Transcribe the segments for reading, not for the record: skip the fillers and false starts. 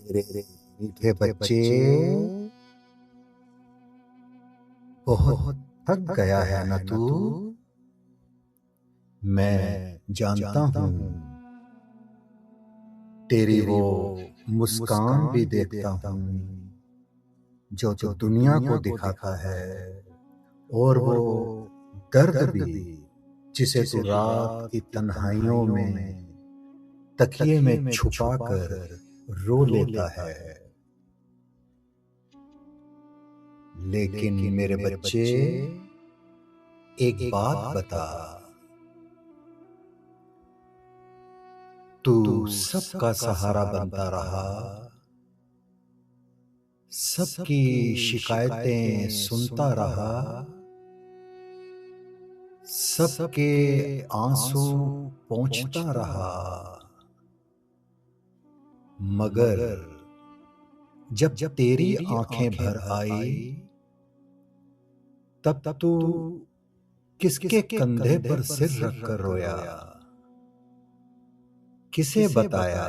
मेरे मीठे बच्चे, बहुत थक गया है ना तू। मैं जानता हूँ, तेरी वो मुस्कान भी देखता हूँ जो तो दुनिया को दिखाता है, और वो दर्द भी जिसे तू रात की तन्हाइयों में तकिए में छुपा कर रो लेता है। लेकिन मेरे बच्चे, एक बात बता, तू सबका सहारा बनता रहा, सबकी शिकायतें सुनता रहा, सबके आंसू पोंछता रहा, मगर जब तेरी आंखें भर आई, तब तू किसके कंधे पर सिर रखकर रोया? किसे बताया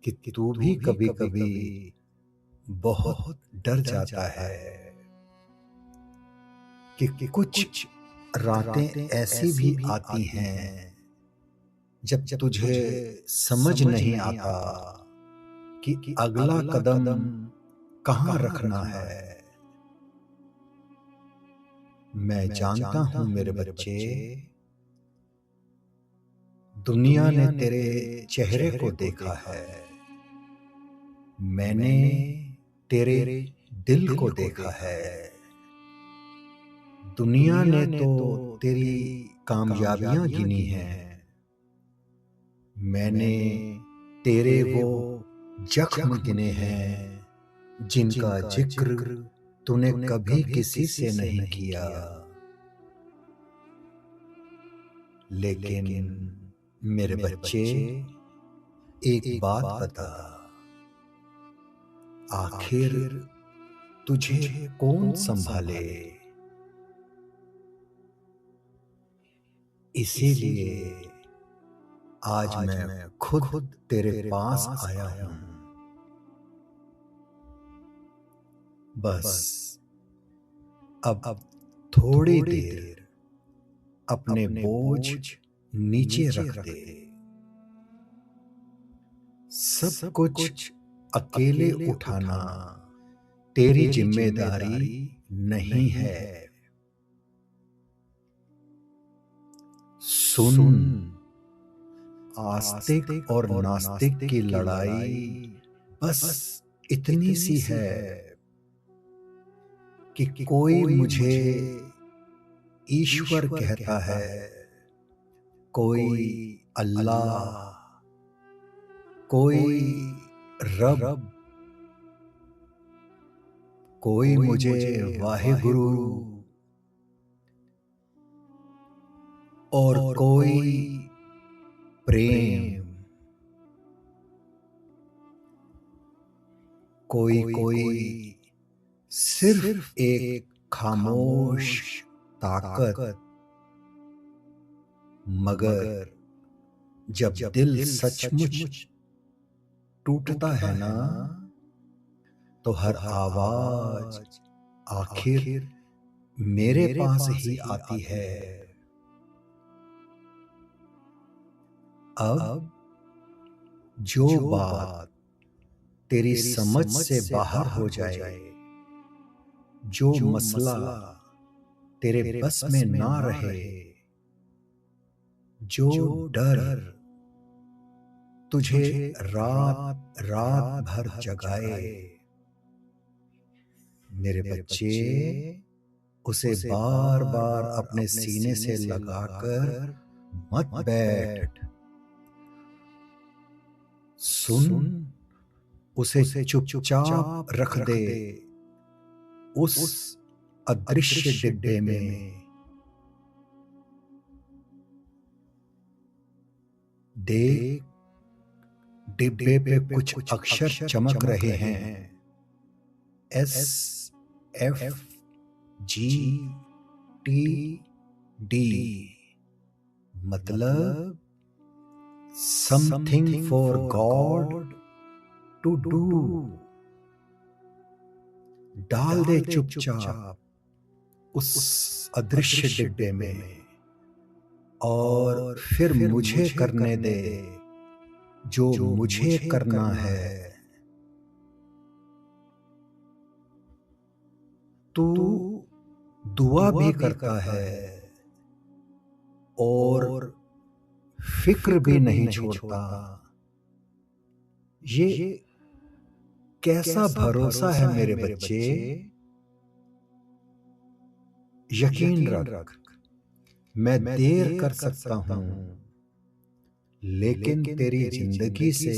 कि तू भी कभी कभी बहुत डर जाता है, कि कुछ रातें ऐसी भी आती हैं जब तुझे समझ नहीं आता कि अगला कदम कहाँ रखना है। मैं जानता हूं मेरे बच्चे, दुनिया ने तेरे चेहरे को देखा है, मैंने तेरे दिल को देखा है। दुनिया ने तो तेरी कामयाबियां गिनी हैं, मैंने तेरे वो जख्म गिने हैं जिनका जिक्र तूने कभी किसी से नहीं किया। लेकिन मेरे बच्चे, एक बात बता, आखिर तुझे कौन संभाले? इसीलिए आज मैं खुद तेरे पास आया हूं। बस अब थोड़ी देर अपने बोझ नीचे रख दे। सब कुछ अकेले उठाना तेरी जिम्मेदारी नहीं है। सुन, आस्तिक और नास्तिक की लड़ाई बस इतनी सी है कि कोई मुझे ईश्वर कहता है, कोई अल्लाह, कोई रब, कोई मुझे वाहिगुरु, और कोई प्रेम। कोई सिर्फ एक खामोश ताकत। मगर जब दिल सचमुच टूटता है ना, तो हर आवाज आखिर मेरे पास ही आती है। अब जो बात तेरी समझ से बाहर हो जाए, जो मसला तेरे बस में ना रहे, जो डर तुझे रात रात भर जगाए, मेरे बच्चे, उसे बार बार अपने सीने से लगाकर मत बैठ। सुन, उसे चुपचाप रख दे उस अदृश्य डिब्बे में। देख, डिब्बे पे कुछ अक्षर चमक रहे हैं, SFGTD, मतलब something for God to do डाल दे चुपचाप उस अदृश्य डिब्बे में, और फिर मुझे करने दे जो मुझे करना है। तू दुआ भी करता है और फिक्र भी नहीं छोड़ता। ये कैसा भरोसा है मेरे बच्चे। यकीन रख, मैं देर कर सकता हूं, लेकिन तेरी जिंदगी से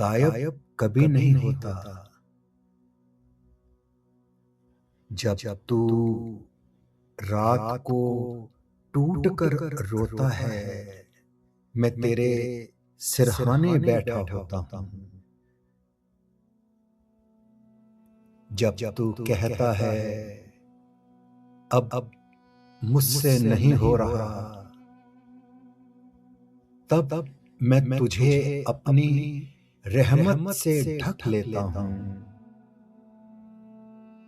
गायब कभी नहीं होता। जब तू रात को टूट कर रोता है, मैं तेरे सिरहाने बैठा होता हूं। जब तू कहता है अब मुझसे नहीं हो रहा, तब मैं तुझे अपनी रहमत से ढक लेता हूं।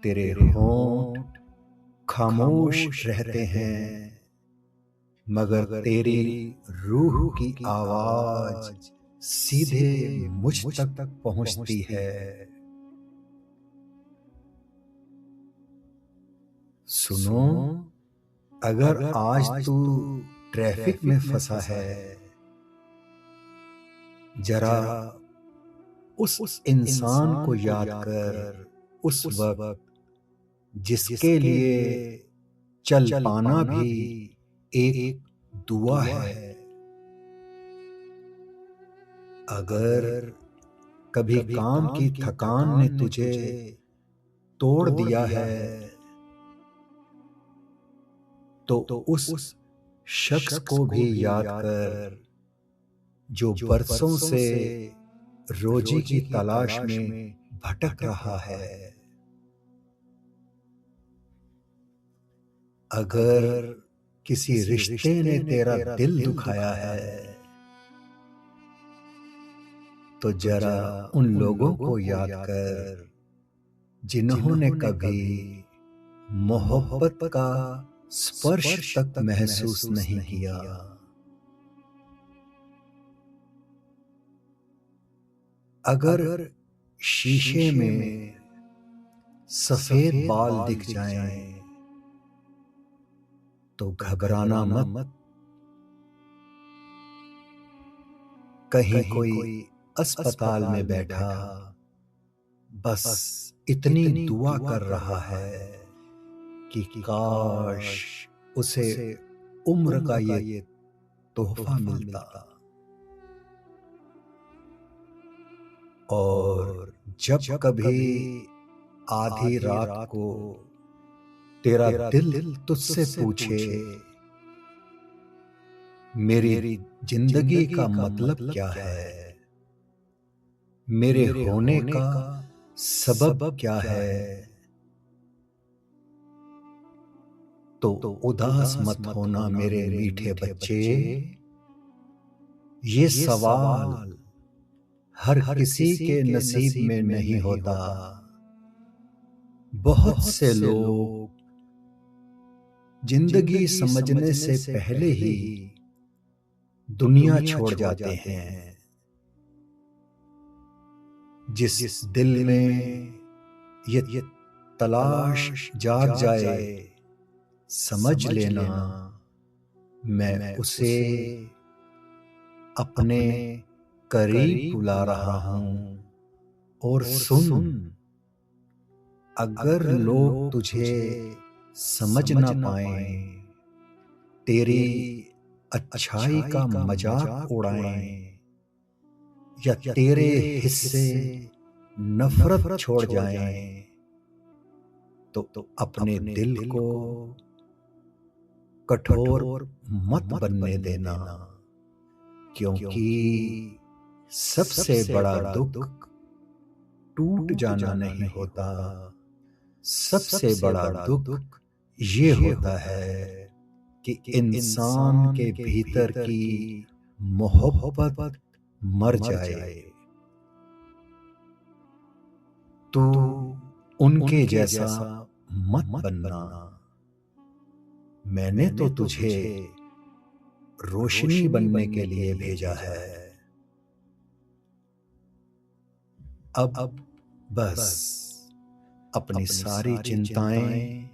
तेरे होंठ खामोश रहते हैं, मगर तेरी रूह की आवाज सीधे मुझ तक पहुंचती है। सुनो, अगर आज तू ट्रैफिक में फंसा है, जरा उस इंसान को याद कर, उस वक्त जिसके लिए चल पाना भी एक दुआ है। अगर कभी काम की थकान ने तुझे तोड़ दिया है, तो उस शख्स को भी याद कर जो बरसों से रोजी की तलाश में भटक रहा है। अगर किसी रिश्ते ने तेरा दिल दुखाया है, तो जरा उन लोगों को याद कर जिन्होंने कभी मोहब्बत का स्पर्श तक महसूस नहीं किया। अगर शीशे में सफेद बाल दिख जाएं, तो घबराना मत। कहीं कोई अस्पताल में बैठा बस इतनी दुआ कर रहा है कि काश उसे उम्र का ये तोहफा मिलता। और जब कभी आधी रात को तेरा दिल तुझसे पूछे मेरी जिंदगी का मतलब क्या है, मेरे होने का सबब क्या है, तो उदास मत होना मेरे मीठे बच्चे। ये सवाल हर किसी के नसीब में नहीं होता। बहुत से लोग जिंदगी समझने से पहले ही दुनिया छोड़ जाते हैं। जिस दिल में ये तलाश जाग जाए, समझ लेना मैं उसे अपने करीब बुला रहा हूं। और सुन, अगर लोग तुझे समझ ना पाए, तेरी अच्छाई का मजाक उड़ाएं, या तेरे हिस्से नफरत छोड़ जाएं, तो अपने दिल को कठोर मत बनने देना। क्योंकि सबसे बड़ा दुख टूट जाना नहीं होता, सबसे बड़ा दुख ये होता है कि इंसान के भीतर की मोहब्बत मर जाए। तू उनके जैसा मत बनना। मैंने तो तुझे रोशनी बनने के लिए भेजा है। अब बस अपनी सारी चिंताएं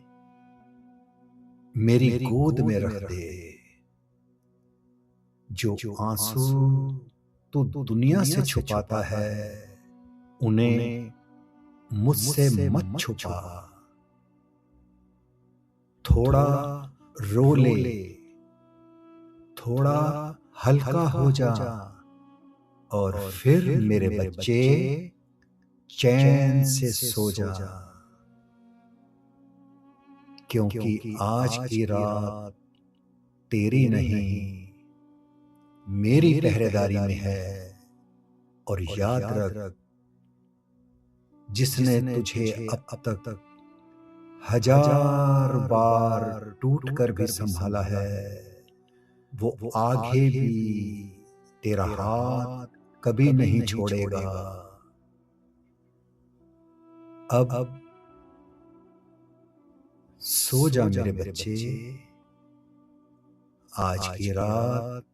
मेरी गोद में रख दे। जो आंसू तू दुनिया से छुपाता है, उन्हें मुझसे मत छुपा। थोड़ा रो ले, थोड़ा हल्का हो जा, और फिर मेरे बच्चे चैन से सो जा। क्योंकि आज की रात तेरी नहीं, मेरी पहरेदारी में है। और याद रख, जिसने तुझे अब तक 1000 बार टूट कर भी संभाला है, वो आगे भी तेरा हाथ कभी नहीं छोड़ेगा। अब सो जा मेरे बच्चे। आज की रात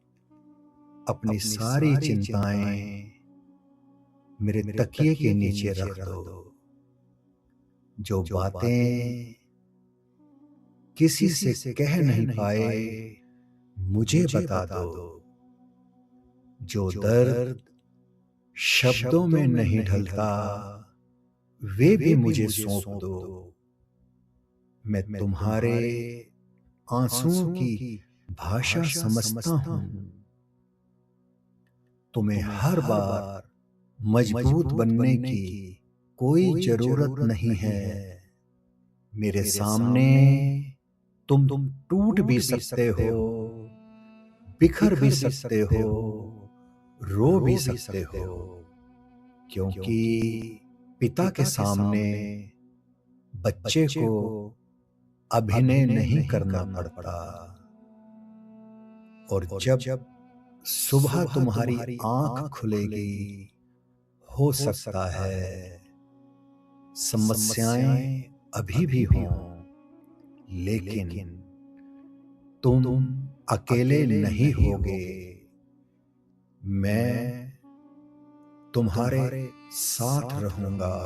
अपनी सारी चिंताएं मेरे तकिए के नीचे रख दो। जो बातें किसी से कह नहीं पाए, मुझे बता दो। जो दर्द शब्दों में नहीं ढलता, वे भी मुझे सौंप दो। मैं तुम्हारे आंसुओं की भाषा समझता हूं। तुम्हें हर बार मजबूत बनने की कोई जरूरत नहीं है। मेरे सामने तुम टूट भी सकते हो, बिखर भी सकते हो, रो भी सकते हो। क्योंकि पिता के सामने बच्चे को अभिनय नहीं करना पड़ता। और जब सुबह तुम्हारी आंख खुलेगी, हो सकता है समस्याएं अभी भी हों, लेकिन तुम अकेले नहीं होगे। मैं तुम्हारे साथ रहूंगा,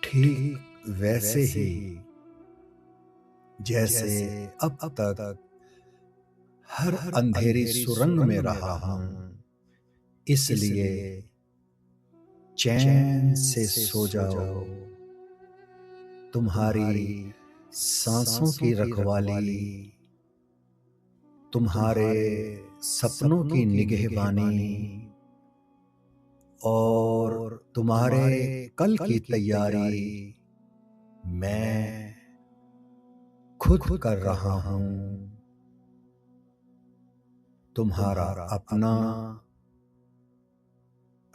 ठीक वैसे ही जैसे अब तक हर अंधेरी सुरंग में रहा हूं। इसलिए चैन से सो जाओ। तुम्हारी सांसों की रखवाली, तुम्हारे सपनों की निगहबानी, और तुम्हारे कल की तैयारी मैं खुद कर रहा हूं। तुम्हारा अपना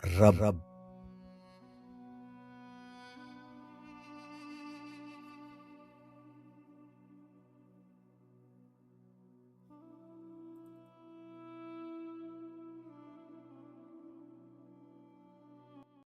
रब।